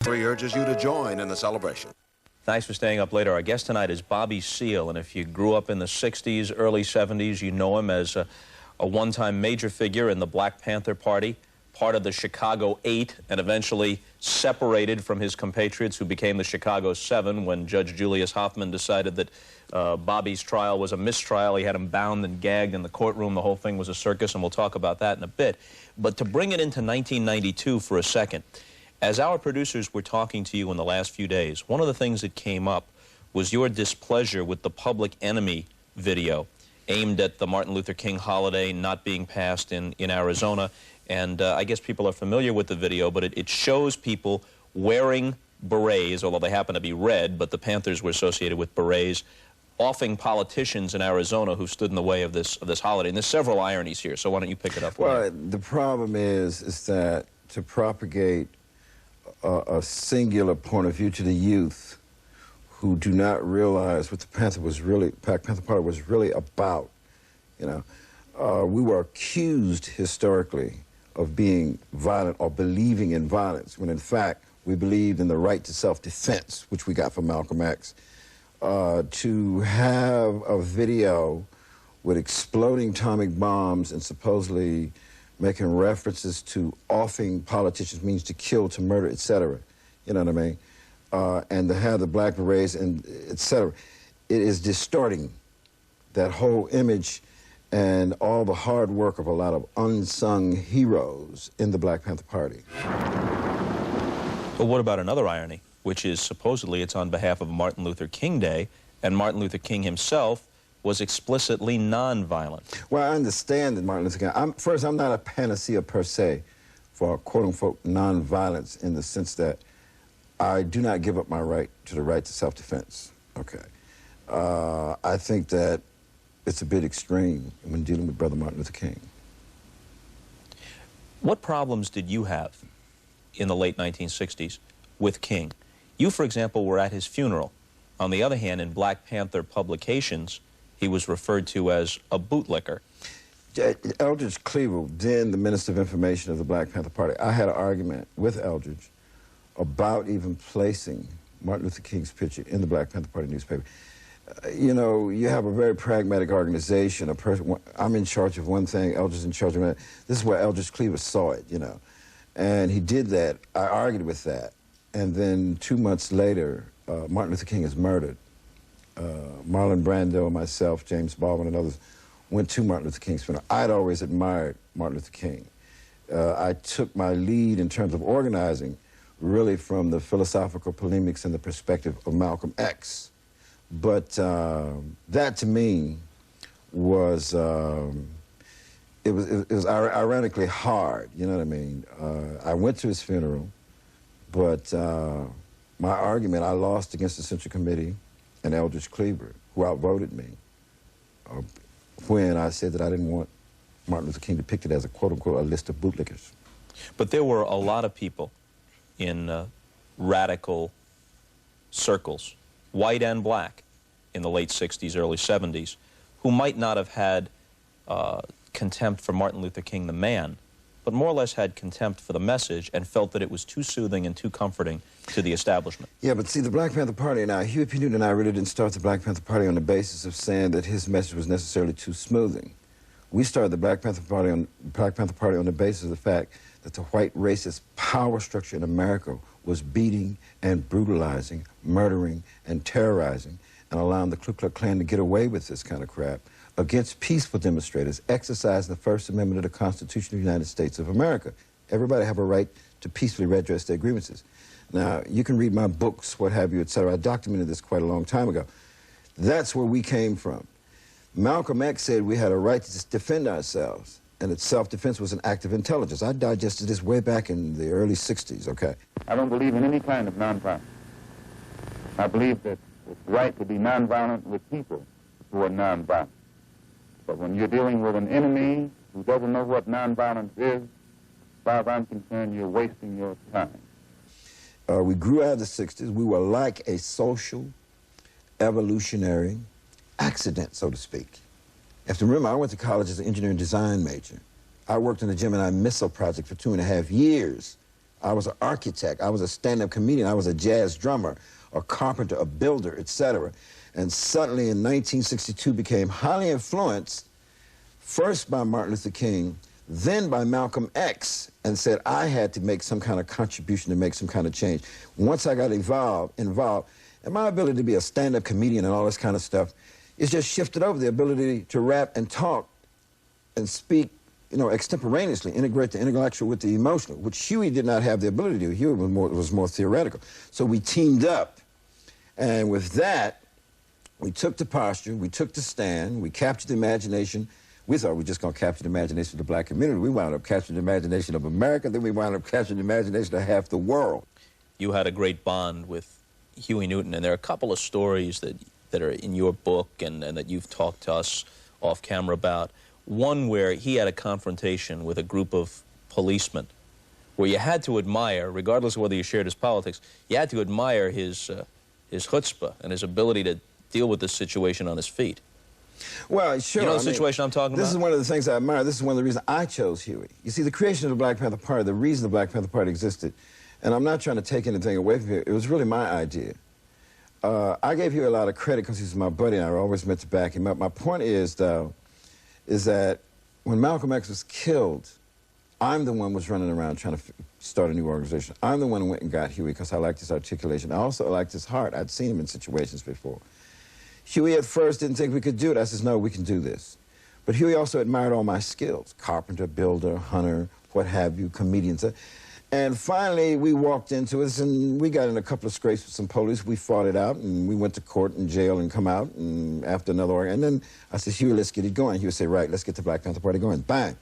He urges you to join in the celebration. Thanks for staying up later. Our guest tonight is Bobby Seale, and if you grew up in the 60s, early 70s, you know him as a one-time major figure in the Black Panther Party, part of the Chicago 8, and eventually separated from his compatriots who became the Chicago 7 when Judge Julius Hoffman decided that Bobby's trial was a mistrial. He had him bound and gagged in the courtroom. The whole thing was a circus, and we'll talk about that in a bit. But to bring it into 1992 for a second, as our producers were talking to you in the last few days, one of the things that came up was your displeasure with the Public Enemy video aimed at the Martin Luther King holiday not being passed in Arizona. And I guess people are familiar with the video, but it shows people wearing berets, although they happen to be red, but the Panthers were associated with berets, offing politicians in Arizona who stood in the way of this holiday. And there's several ironies here, so why don't you pick it up? Well, the problem is that to propagate a singular point of view to the youth who do not realize what the Black Panther Party was really about. You know, we were accused historically of being violent or believing in violence, when in fact we believed in the right to self-defense, which we got from Malcolm X. To have a video with exploding atomic bombs and supposedly making references to offing politicians means to kill, to murder, etc. You know what I mean? And to have the black berets and etc. It is distorting that whole image and all the hard work of a lot of unsung heroes in the Black Panther Party. But what about another irony, which is supposedly it's on behalf of Martin Luther King Day, and Martin Luther King himself was explicitly non-violent. Well, I understand that Martin Luther King, first, I'm not a panacea per se for quote-unquote non-violence, in the sense that I do not give up my right to the right to self-defense, okay? I think that it's a bit extreme when dealing with Brother Martin Luther King. What problems did you have in the late 1960s with King? You, for example, were at his funeral. On the other hand, in Black Panther publications, he was referred to as a bootlicker. Eldridge Cleaver, then the Minister of Information of the Black Panther Party, I had an argument with Eldridge about even placing Martin Luther King's picture in the Black Panther Party newspaper. You know, you have a very pragmatic organization. I'm in charge of one thing, Eldridge in charge of another. This is where Eldridge Cleaver saw it, you know. And he did that. I argued with that. And then 2 months later, Martin Luther King is murdered. Marlon Brando, myself, James Baldwin, and others went to Martin Luther King's funeral. I'd always admired Martin Luther King. I took my lead in terms of organizing really from the philosophical polemics and the perspective of Malcolm X. But that to me was, it was ironically hard, you know what I mean? I went to his funeral, but my argument, I lost against the Central Committee and Eldridge Cleaver, who outvoted me, when I said that I didn't want Martin Luther King depicted as a quote-unquote a list of bootlickers. But there were a lot of people in radical circles, white and black, in the late 60s, early 70s, who might not have had contempt for Martin Luther King the man, but more or less had contempt for the message and felt that it was too soothing and too comforting to the establishment. Yeah, but see, the Black Panther Party, now, Huey P. Newton and I really didn't start the Black Panther Party on the basis of saying that his message was necessarily too smoothing. We started the Black Panther Party on the basis of the fact that the white racist power structure in America was beating and brutalizing, murdering and terrorizing, and allowing the Ku Klux Klan to get away with this kind of crap against peaceful demonstrators exercising the First Amendment of the Constitution of the United States of America. Everybody have a right to peacefully redress their grievances. Now, you can read my books, what have you, etc. I documented this quite a long time ago. That's where we came from. Malcolm X said we had a right to defend ourselves, and that self-defense was an act of intelligence. I digested this way back in the early 60s, okay? I don't believe in any kind of nonviolence. I believe that it's right to be nonviolent with people who are nonviolent. But when you're dealing with an enemy who doesn't know what nonviolence is, as far as I'm concerned, you're wasting your time. We grew out of the 60s. We were like a social, evolutionary accident, so to speak. You have to remember, I went to college as an engineering design major. I worked on the Gemini missile project for 2.5 years I was an architect. I was a stand-up comedian. I was a jazz drummer, a carpenter, a builder, etc. And suddenly in 1962 became highly influenced, first by Martin Luther King, then by Malcolm X, and said I had to make some kind of contribution to make some kind of change. Once I got involved, and my ability to be a stand-up comedian and all this kind of stuff, it's just shifted over. The ability to rap and talk and speak, you know, extemporaneously, integrate the intellectual with the emotional, which Huey did not have the ability to do. Huey was more theoretical. So we teamed up, and with that, we took the posture, we took the stand, we captured the imagination. We thought we were just going to capture the imagination of the black community. We wound up capturing the imagination of America, then we wound up capturing the imagination of half the world. You had a great bond with Huey Newton, and there are a couple of stories that are in your book and that you've talked to us off camera about. One where he had a confrontation with a group of policemen where you had to admire, regardless of whether you shared his politics, you had to admire his chutzpah and his ability to deal with this situation on his feet. Well, sure. You know the situation I'm talking about? This is one of the things I admire. This is one of the reasons I chose Huey. You see, the creation of the Black Panther Party, the reason the Black Panther Party existed, and I'm not trying to take anything away from it, it was really my idea. I gave Huey a lot of credit because he's my buddy and I always meant to back him up. My point is, though, is that when Malcolm X was killed, I'm the one who was running around trying to start a new organization. I'm the one who went and got Huey because I liked his articulation. I also liked his heart. I'd seen him in situations before. Huey at first didn't think we could do it. I said, no, we can do this. But Huey also admired all my skills, carpenter, builder, hunter, what have you, comedians. And finally, we walked into it, and we got in a couple of scrapes with some police. We fought it out, and we went to court and jail and come out, and after another order. And then I said, Huey, let's get it going. He would say, right, let's get the Black Panther Party going. Bang.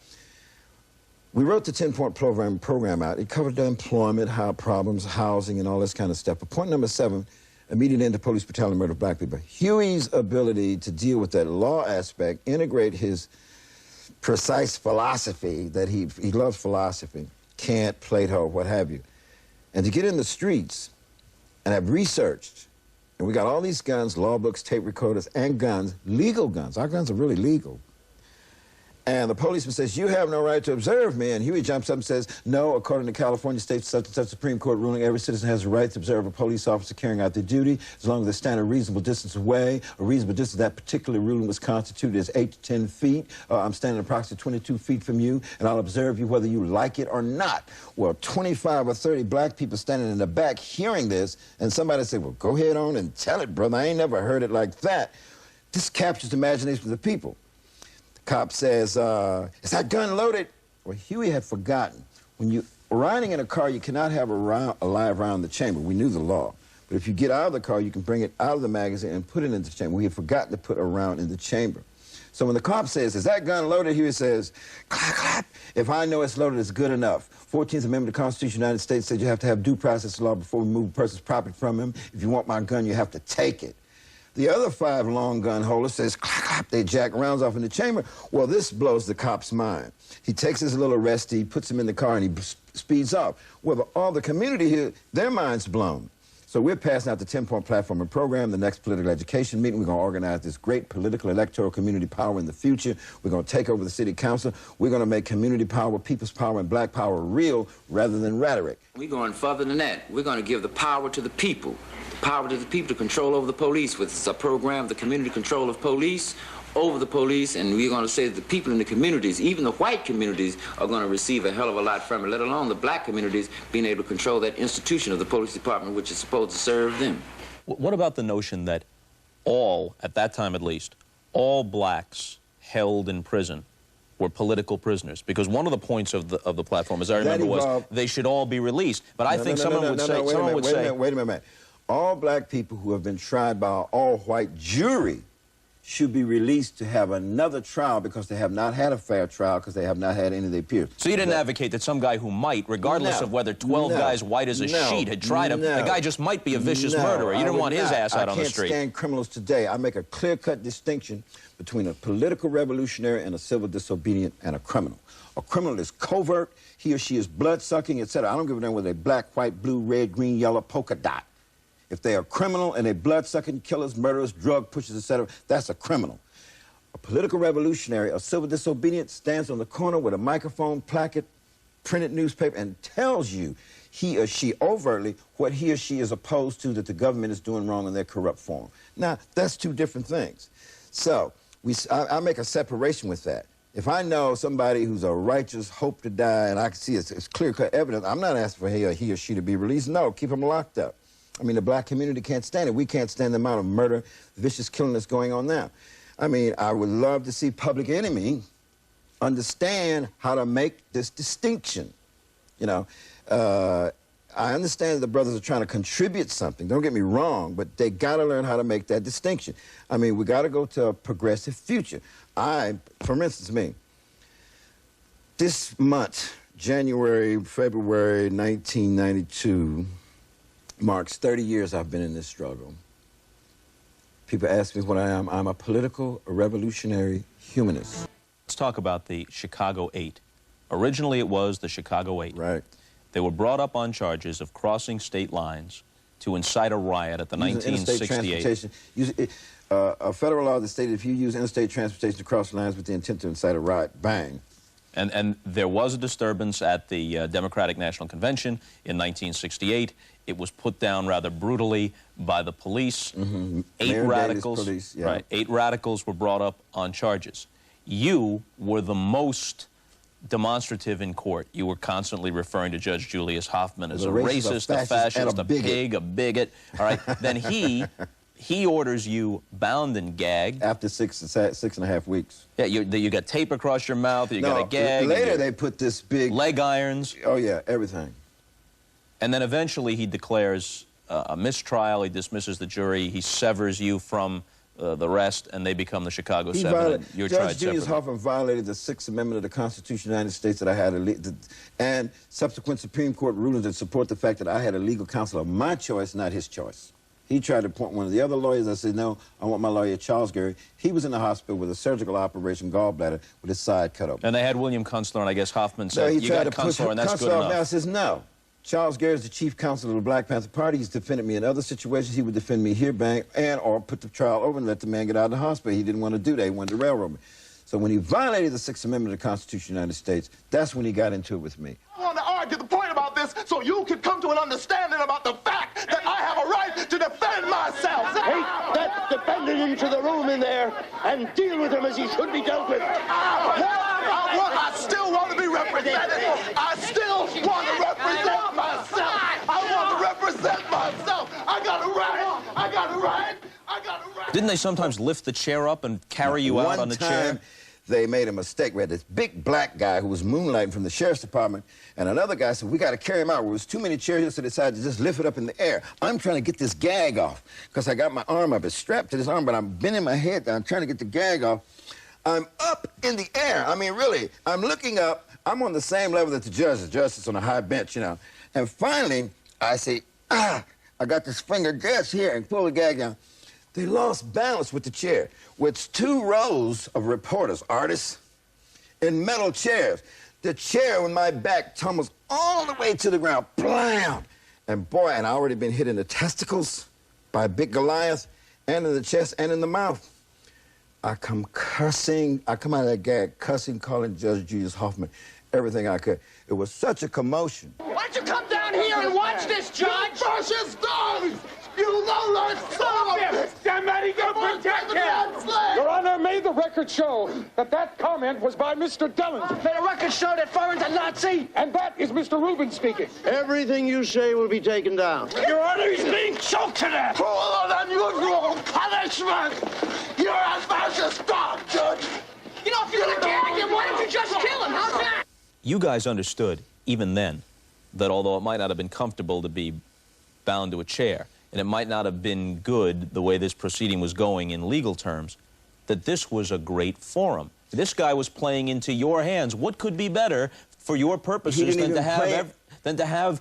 We wrote the 10-point program out. It covered the employment, problems, housing, and all this kind of stuff. But point number 7, immediate end to police brutality and murder of black people. Huey's ability to deal with that law aspect, integrate his precise philosophy, that he loves philosophy, Kant, Plato, what have you, and to get in the streets and have researched, and we got all these guns, law books, tape recorders, and guns, legal guns. Our guns are really legal. And the policeman says, you have no right to observe me. And Huey jumps up and says, no, according to California State such and such Supreme Court ruling, every citizen has a right to observe a police officer carrying out their duty as long as they stand a reasonable distance away. A reasonable distance, that particular ruling was constituted as 8 to 10 feet. I'm standing approximately 22 feet from you, and I'll observe you whether you like it or not. Well, 25 or 30 black people standing in the back hearing this, and somebody said, well, go ahead on and tell it, brother. I ain't never heard it like that. This captures the imagination of the people. Cop says, is that gun loaded? Well, Huey had forgotten. When you're riding in a car, you cannot have a live round in the chamber. We knew the law. But if you get out of the car, you can bring it out of the magazine and put it into the chamber. We had forgotten to put a round in the chamber. So when the cop says, is that gun loaded? Huey says, clap, clap. If I know it's loaded, it's good enough. 14th Amendment of the Constitution of the United States says you have to have due process of law before we move a person's property from him. If you want my gun, you have to take it. The other 5 long gun holders says, clap, clap, they jack rounds off in the chamber. Well, this blows the cop's mind. He takes his little arrestee, puts him in the car, and he speeds off. Well, all the community here, their mind's blown. So we're passing out the 10-point platform and program, the next political education meeting. We're going to organize this great political electoral community power in the future. We're going to take over the city council. We're going to make community power, people's power, and black power real rather than rhetoric. We're going further than that. We're going to give the power to the people. Power to the people to control over the police with a program, the community control of police over the police, and we're going to say that the people in the communities, even the white communities, are going to receive a hell of a lot from it, let alone the black communities being able to control that institution of the police department, which is supposed to serve them. What about the notion that all, at that time at least, all blacks held in prison were political prisoners? Because one of the points of the platform, as I remember, was they should all be released. But I think someone would say... Wait a minute. All black people who have been tried by an all-white jury should be released to have another trial because they have not had a fair trial because they have not had any of their peers. So you didn't advocate that some guy who might, regardless of whether 12 guys white as a sheet had tried him, the guy just might be a vicious murderer. You didn't want his ass out on the street. I can't stand criminals today. I make a clear-cut distinction between a political revolutionary and a civil disobedient and a criminal. A criminal is covert. He or she is blood-sucking, etc. I don't give a damn whether they're black, white, blue, red, green, yellow, polka dot. If they are criminal and they're blood-sucking killers, murderers, drug pushers, etc., that's a criminal. A political revolutionary, a civil disobedient, stands on the corner with a microphone, placard, printed newspaper, and tells you he or she overtly what he or she is opposed to that the government is doing wrong in their corrupt form. Now, that's two different things. So I make a separation with that. If I know somebody who's a righteous, hope to die, and I can see it's clear-cut evidence, I'm not asking for he or she to be released. No, keep them locked up. I mean, the black community can't stand it. We can't stand the amount of murder, vicious killing that's going on now. I mean, I would love to see Public Enemy understand how to make this distinction. You know, I understand the brothers are trying to contribute something. Don't get me wrong, but they got to learn how to make that distinction. I mean, we got to go to a progressive future. For instance, me, this month, January, February 1992, marks 30 years I've been in this struggle. People ask me what I am. I'm a political, a revolutionary humanist. Let's talk about the Chicago 8. Originally, it was the Chicago 8. Right. They were brought up on charges of crossing state lines to incite a riot at the 1968. A federal law that stated if you use interstate transportation to cross lines with the intent to incite a riot, bang. And there was a disturbance at the Democratic National Convention in 1968. It was put down rather brutally by the police. Mm-hmm. Eight radicals, police, yeah. Right, 8 radicals were brought up on charges. You were the most demonstrative in court. You were constantly referring to Judge Julius Hoffman as a racist, a fascist, a pig, a bigot. All right. Then he orders you bound and gagged. After 6.5 weeks. Yeah, you got tape across your mouth, you got a gag. Later they put this big... leg irons. Oh, yeah, everything. And then eventually he declares a mistrial, he dismisses the jury, he severs you from the rest, and they become the Chicago 7, and you're tried Judge Julius separately. Hoffman violated the 6th Amendment of the Constitution of the United States that I had, and subsequent Supreme Court rulings that support the fact that I had a legal counsel of my choice, not his choice. He tried to appoint one of the other lawyers. I said, no, I want my lawyer, Charles Gary. He was in the hospital with a surgical operation, gallbladder, with his side cut open. And they had William Kunstler, and I guess Hoffman said, no, you got Kunstler, and that's good enough. Now says, no. Charles Gary is the chief counsel of the Black Panther Party. He's defended me in other situations. He would defend me here, bang, or put the trial over and let the man get out of the hospital. He didn't want to do that. He wanted to railroad me. So when he violated the 6th Amendment of the Constitution of the United States, that's when he got into it with me. I want to argue the point about this so you can come to an understanding about the fact that I have a right to defend myself. Take that defendant into the room in there and deal with him as he should be dealt with. I still want to be represented. I still want to represent myself. I want to represent myself. I got a right. I got a right. I got a right. Didn't they sometimes lift the chair up and carry you out on the chair? One time, they made a mistake. We had this big black guy who was moonlighting from the sheriff's department, and another guy said, we got to carry him out. There was too many chairs, so they decided to just lift it up in the air. I'm trying to get this gag off, because I got my arm up. It's strapped to this arm, but I'm bending my head down, trying to get the gag off. I'm up in the air. I mean, really, I'm looking up. I'm on the same level that the judge is. The judge is on a high bench, you know. And finally, I say, I got this finger just here, and pull the gag down. They lost balance with the chair, with 2 rows of reporters, artists, in metal chairs. The chair with my back tumbles all the way to the ground, blam! And boy, and I already been hit in the testicles by a big Goliath, and in the chest, and in the mouth. I come cussing, I come out of that gag cussing, calling Judge Julius Hoffman everything I could. It was such a commotion. Why don't you come down here and watch this, Judge? Fascist dogs! You low-life son of a bitch! Somebody go protect him! Your Honor, may the record show that that comment was by Mr. Dillon. May the record show that Foreign's a Nazi! And that is Mr. Rubin speaking. Everything you say will be taken down. Your Honor, he's being choked to death! Cruel and unusual punishment! You're a fascist dog, Judge! You know, if you're gonna gag him, why don't you just kill him? How's that? You guys understood, even then, that although it might not have been comfortable to be bound to a chair, and it might not have been good the way this proceeding was going in legal terms, that this was a great forum. This guy was playing into your hands. What could be better for your purposes than to have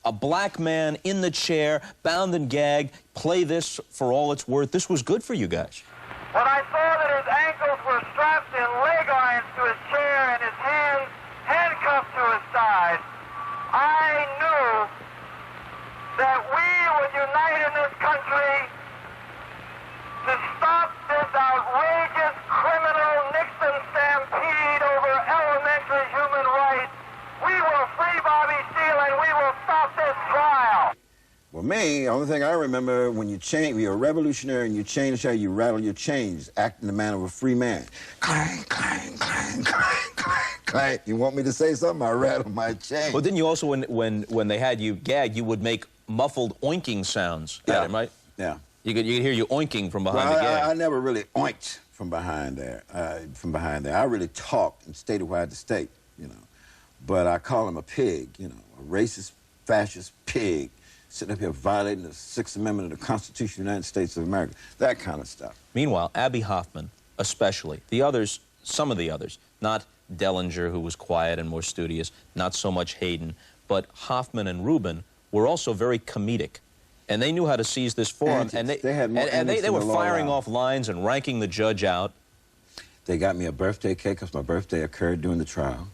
a black man in the chair, bound and gagged, play this for all it's worth? This was good for you guys. When I saw that his ankles were strapped in leg irons to his chair and his hands handcuffed to his side, I knew that we would unite in this country to stop this outrageous criminal Nixon stampede over elementary human rights. We will free Bobby Seale, and we will stop this trial. Well, me, the only thing I remember, when you change, you're a revolutionary and you change how you rattle your chains, act in the manner of a free man. Clang, clang, clang, clang, clang, clang. You want me to say something? I rattle my chain. Well, didn't you also, when they had you gagged, you would make muffled oinking sounds at him, right? Yeah. You could hear you oinking from behind the gag. I never really oinked from behind there. I really talked and stated where I had to state, you know. But I call him a pig, you know, a racist, fascist pig, sitting up here violating the Sixth Amendment of the Constitution of the United States of America, that kind of stuff. Meanwhile, Abby Hoffman, especially, the others, some of the others, not Dellinger, who was quiet and more studious, not so much Hayden, but Hoffman and Rubin were also very comedic. And they knew how to seize this forum, and they were firing off lines and ranking the judge out. They got me a birthday cake because my birthday occurred during the trial.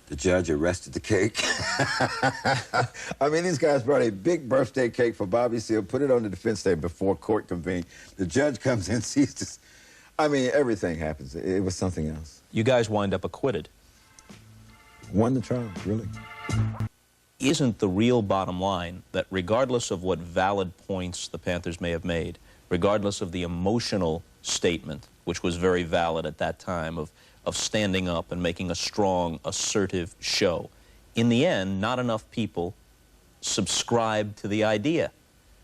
The judge arrested the cake. I mean, these guys brought a big birthday cake for Bobby Seale, put it on the defense table before court convened. The judge comes in, sees this. I mean, everything happens. It was something else. You guys wind up acquitted. Won the trial, really. Isn't the real bottom line that regardless of what valid points the Panthers may have made, regardless of the emotional statement, which was very valid at that time, of standing up and making a strong, assertive show, in the end, not enough people subscribed to the idea?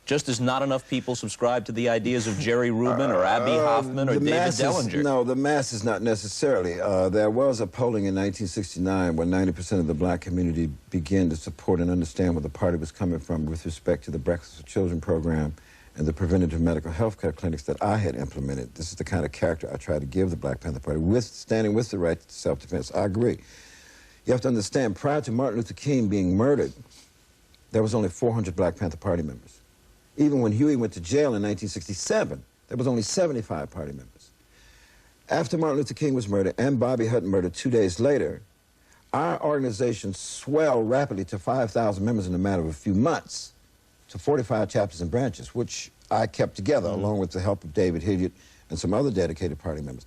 Just as not enough people subscribed to the ideas of Jerry Rubin or Abby Hoffman or David Dellinger. No, the masses not necessarily. There was a polling in 1969 where 90% of the black community began to support and understand where the party was coming from with respect to the Breakfast for Children program and the preventative medical health care clinics that I had implemented. This is the kind of character I try to give the Black Panther Party, standing with the right to self-defense. I agree. You have to understand, prior to Martin Luther King being murdered, there was only 400 Black Panther Party members. Even when Huey went to jail in 1967, there was only 75 party members. After Martin Luther King was murdered and Bobby Hutton murdered 2 days later, our organization swelled rapidly to 5,000 members in a matter of a few months, to 45 chapters and branches, which I kept together along with the help of David Hilliard and some other dedicated party members.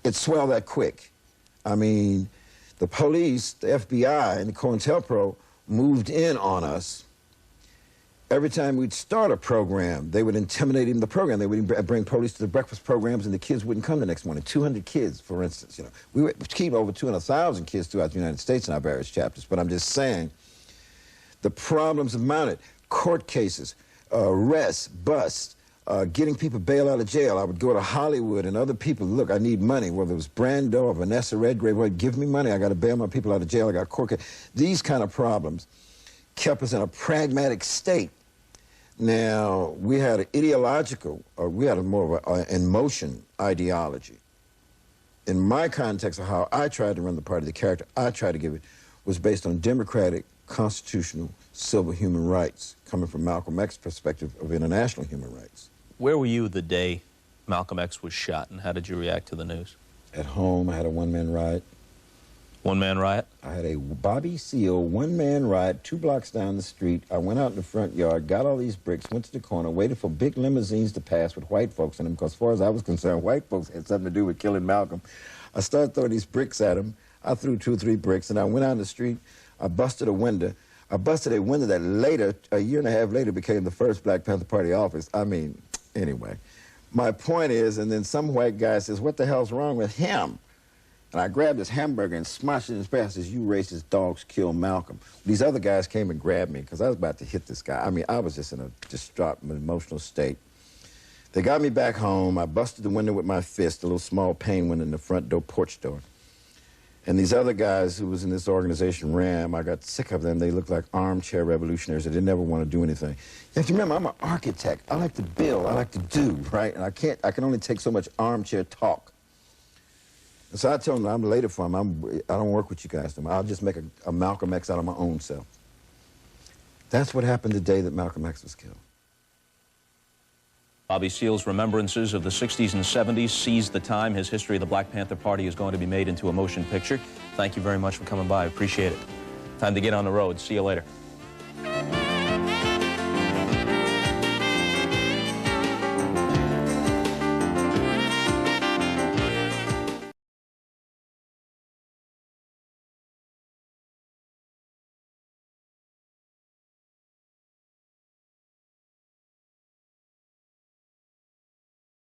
It swelled that quick. I mean, the police, the FBI, and the COINTELPRO moved in on us. Every time we'd start a program, they would intimidate even the program. They would bring police to the breakfast programs, and the kids wouldn't come the next morning. 200 kids, for instance. You know, we would keep over 200,000 kids throughout the United States in our various chapters. But I'm just saying, the problems have mounted. Court cases, arrests, busts, getting people bail out of jail. I would go to Hollywood and other people, look, I need money, whether it was Brando or Vanessa Redgrave, well, give me money, I got to bail my people out of jail, I got court case. These kind of problems kept us in a pragmatic state. Now, we had an ideological, or we had a more of an emotion ideology. In my context of how I tried to run the party, the character I tried to give it was based on democratic, constitutional, civil human rights, coming from Malcolm X's perspective of international human rights. Where were you the day Malcolm X was shot, and how did you react to the news? At home, I had a one-man riot. One-man riot? I had a Bobby Seale one-man riot 2 blocks down the street. I went out in the front yard, got all these bricks, went to the corner, waited for big limousines to pass with white folks in them, because as far as I was concerned, white folks had something to do with killing Malcolm. I started throwing these bricks at him. I threw 2 or 3 bricks, and I went out in the street. I busted a window. I busted a window that later, a year and a half later, became the first Black Panther Party office. I mean, anyway. My point is, and then some white guy says, what the hell's wrong with him? And I grabbed his hamburger and smashed it in his face. I says, you racist dogs killed Malcolm. These other guys came and grabbed me because I was about to hit this guy. I mean, I was just in a distraught, emotional state. They got me back home. I busted the window with my fist, a little small pane window in the front door, porch door. And these other guys who was in this organization, RAM, I got sick of them. They looked like armchair revolutionaries. They didn't ever want to do anything. You have to remember, I'm an architect. I like to build. I like to do, right? And I can only take so much armchair talk. And so I told them, I'm later for them. I don't work with you guys anymore. I'll just make a Malcolm X out of my own self. That's what happened the day that Malcolm X was killed. Bobby Seale's remembrances of the 60s and 70s seized the time. His history of the Black Panther Party is going to be made into a motion picture. Thank you very much for coming by. I appreciate it. Time to get on the road. See you later.